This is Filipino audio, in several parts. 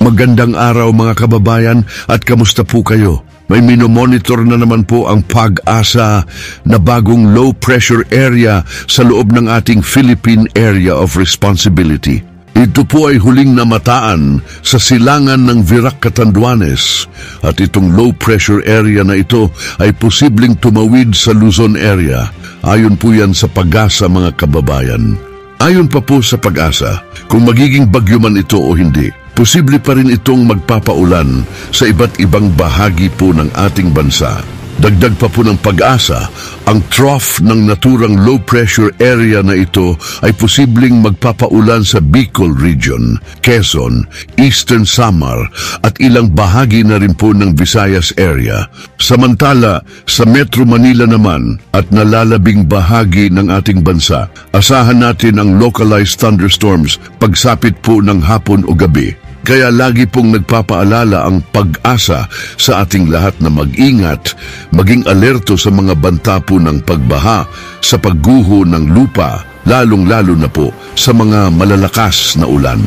Magandang araw mga kababayan at kamusta po kayo? May minomonitor na naman po ang Pag-asa na bagong low-pressure area sa loob ng ating Philippine Area of Responsibility. Ito po ay huling namataan sa silangan ng Virac, Catanduanes at itong low-pressure area na ito ay posibleng tumawid sa Luzon area. Ayon po yan sa Pag-asa mga kababayan. Ayon pa po sa Pag-asa, kung magiging bagyo man ito o hindi, posible pa rin itong magpapaulan sa iba't ibang bahagi po ng ating bansa. Dagdag pa po ng Pag-asa, ang trough ng naturang low-pressure area na ito ay posibleng magpapaulan sa Bicol Region, Quezon, Eastern Samar at ilang bahagi na rin po ng Visayas area. Samantala, sa Metro Manila naman at nalalabing bahagi ng ating bansa, asahan natin ang localized thunderstorms pagsapit po ng hapon o gabi. Kaya lagi pong nagpapaalala ang Pag-asa sa ating lahat na mag-ingat, maging alerto sa mga banta po ng pagbaha, sa pagguho ng lupa, lalong-lalo na po sa mga malalakas na ulan.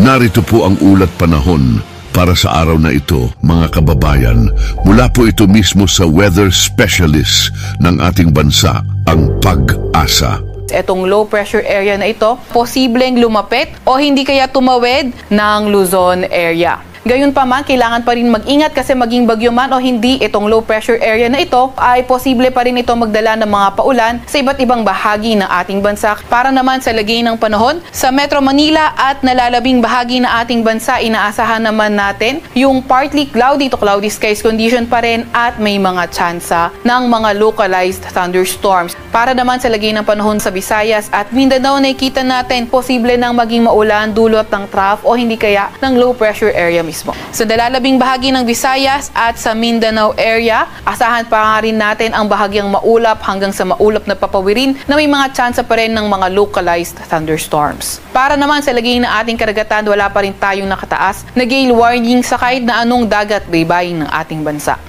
Narito po ang ulat panahon para sa araw na ito, mga kababayan. Mula po ito mismo sa weather specialist ng ating bansa, ang Pag-asa. Etong low pressure area na ito, posibleng lumapit o hindi kaya tumawid ng Luzon area. Gayunpaman, kailangan pa rin mag-ingat kasi maging bagyo man o hindi, itong low pressure area na ito ay posible pa rin ito magdala ng mga paulan sa iba't ibang bahagi ng ating bansa. Para naman sa lagay ng panahon, sa Metro Manila at nalalabing bahagi ng ating bansa, inaasahan naman natin yung partly cloudy to cloudy skies condition pa rin at may mga tsansa ng mga localized thunderstorms. Para naman sa lagay ng panahon sa Visayas at Mindanao, nakikita natin posible nang maging maulan dulot ng trough o hindi kaya ng low pressure area mismo. Sa nalalabing bahagi ng Visayas at sa Mindanao area, asahan pa rin natin ang bahagyang maulap hanggang sa maulap na papawirin na may mga tsansa pa rin ng mga localized thunderstorms. Para naman sa lagay ng ating karagatan, wala pa rin tayong nakataas na gale warning sa kahit na anong dagat baybayin ng ating bansa.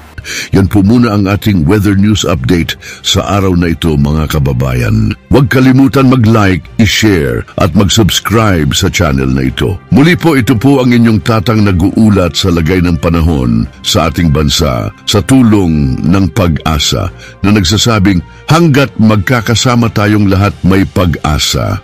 Yan po muna ang ating weather news update sa araw na ito mga kababayan. Huwag kalimutan mag-like, i-share at mag-subscribe sa channel na ito. Muli po, ito po ang inyong tatang nag-uulat sa lagay ng panahon sa ating bansa sa tulong ng Pag-asa na nagsasabing hanggat magkakasama tayong lahat may pag-asa.